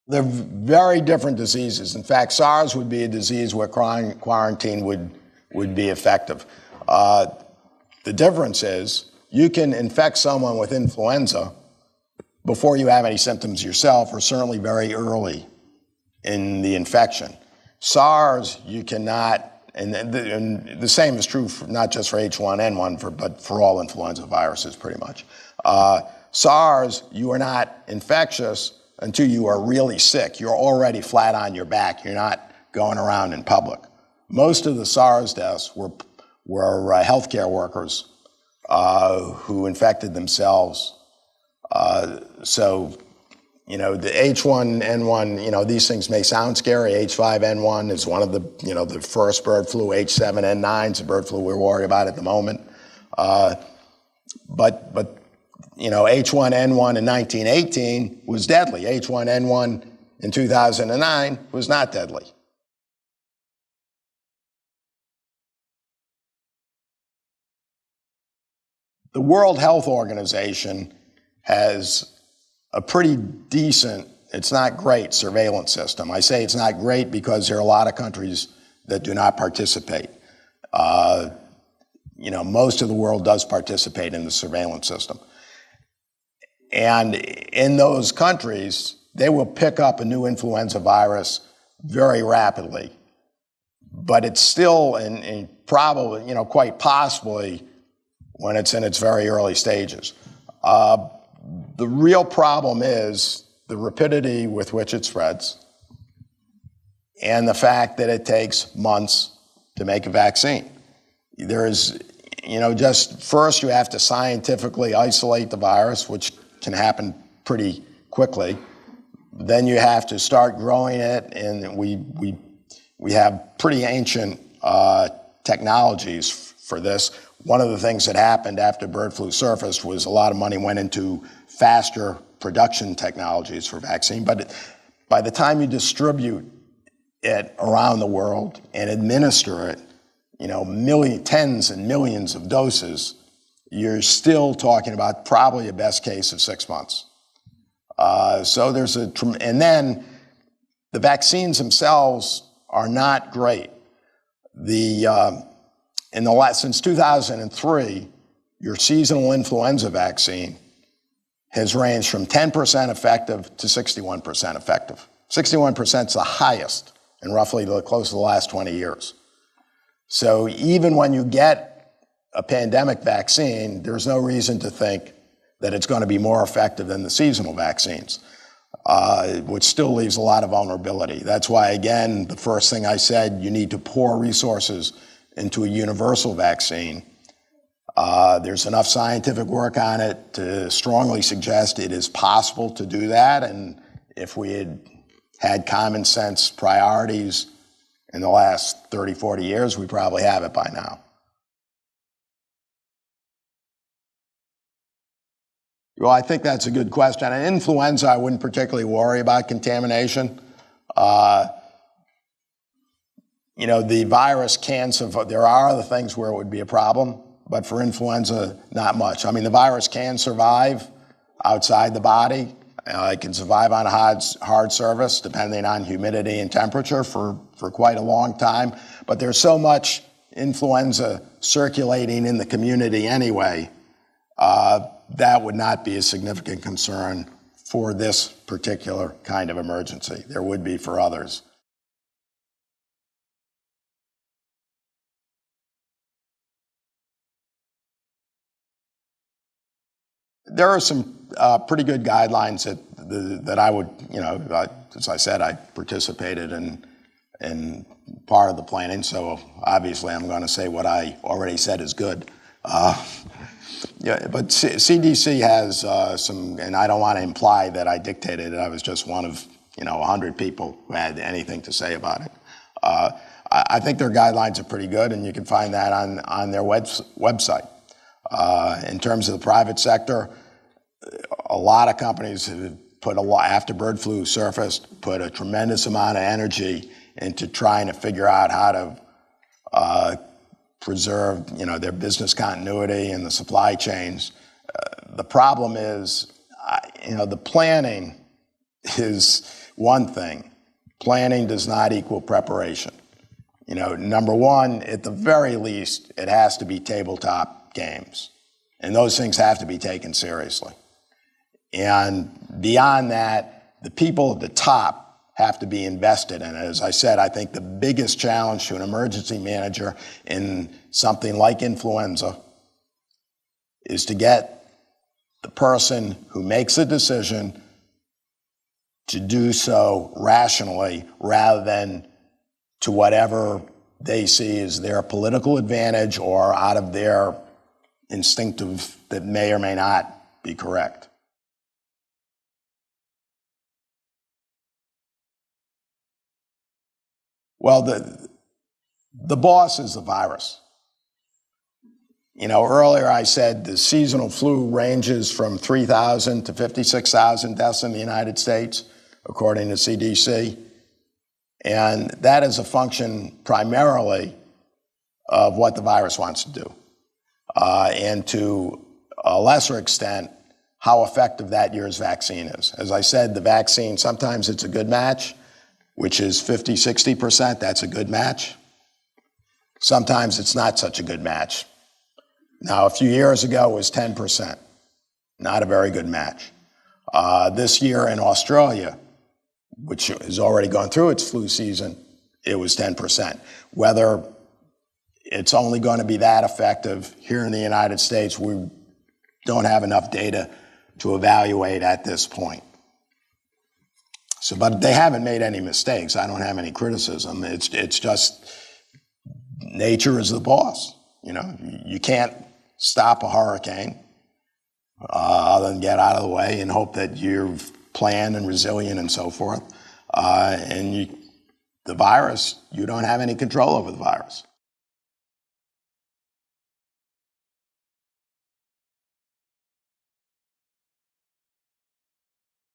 They're very different diseases. In fact, SARS would be a disease where quarantine would be effective. The difference is you can infect someone with influenza before you have any symptoms yourself, or certainly very early in the infection. SARS, you cannot, and the same is true for, not just for H1N1, but for all influenza viruses pretty much. SARS, you are not infectious until you are really sick. You're already flat on your back. You're not going around in public. Most of the SARS deaths were healthcare workers who infected themselves. So, you know, the H1N1, you know, these things may sound scary. H5N1 is one of the, you know, the first bird flu. H7N9 is a bird flu we're worried about at the moment. But you know, H1N1 in 1918 was deadly. H1N1 in 2009 was not deadly. The World Health Organization has a pretty decent, it's not great, surveillance system. I say it's not great because there are a lot of countries that do not participate. You know, most of the world does participate in the surveillance system. And in those countries, they will pick up a new influenza virus very rapidly. But it's still, in probably, you know, quite possibly when it's in its very early stages. The real problem is the rapidity with which it spreads and the fact that it takes months to make a vaccine. There is, you know, just first you have to scientifically isolate the virus, which can happen pretty quickly. Then you have to start growing it, and we have pretty ancient technologies for this. One of the things that happened after bird flu surfaced was a lot of money went into faster production technologies for vaccine. But by the time you distribute it around the world and administer it, you know, tens and millions of doses, you're still talking about probably a best case of 6 months. So there's and then the vaccines themselves are not great. Since 2003, your seasonal influenza vaccine has ranged from 10% effective to 61% effective. 61% is the highest in roughly close to the last 20 years. So even when you get a pandemic vaccine, there's no reason to think that it's going to be more effective than the seasonal vaccines, which still leaves a lot of vulnerability. That's why, again, the first thing I said, you need to pour resources into a universal vaccine. There's enough scientific work on it to strongly suggest it is possible to do that. And if we had common sense priorities in the last 30, 40 years, we probably have it by now. Well, I think that's a good question. In influenza, I wouldn't particularly worry about contamination. You know, the virus can survive. There are other things where it would be a problem, but for influenza, not much. I mean, the virus can survive outside the body. It can survive on a hard surface, depending on humidity and temperature, for quite a long time. But there's so much influenza circulating in the community anyway, that would not be a significant concern for this particular kind of emergency. There would be for others. There are some pretty good guidelines that I would, you know, as I said, I participated in part of the planning, so obviously I'm going to say what I already said is good. Yeah, but CDC has some, and I don't want to imply that I dictated it. I was just one of, you know, 100 people who had anything to say about it. I think their guidelines are pretty good, and you can find that on their website. In terms of the private sector, a lot of companies have put after bird flu surfaced, put a tremendous amount of energy into trying to figure out how to preserve, you know, their business continuity and the supply chains. The problem is, you know, the planning is, one thing: planning does not equal preparation. Number one, at the very least, it has to be tabletop games. And those things have to be taken seriously. And beyond that, the people at the top have to be invested in it. As I said, I think the biggest challenge to an emergency manager in something like influenza is to get the person who makes a decision to do so rationally rather than to whatever they see as their political advantage or out of their instinctive that may or may not be correct. Well, the boss is the virus. Earlier I said the seasonal flu ranges from 3,000 to 56,000 deaths in the United States, according to CDC. And that is a function primarily of what the virus wants to do. And to a lesser extent, how effective that year's vaccine is. As I said, the vaccine, sometimes it's a good match, which is 50, 60%, that's a good match. Sometimes it's not such a good match. Now, a few years ago, it was 10%, not a very good match. This year in Australia, which has already gone through its flu season, it was 10%. Whether it's only going to be that effective here in the United States, we don't have enough data to evaluate at this point. But they haven't made any mistakes. I don't have any criticism. It's just nature is the boss. You can't stop a hurricane other than get out of the way and hope that you're planned and resilient and so forth. The virus, you don't have any control over the virus.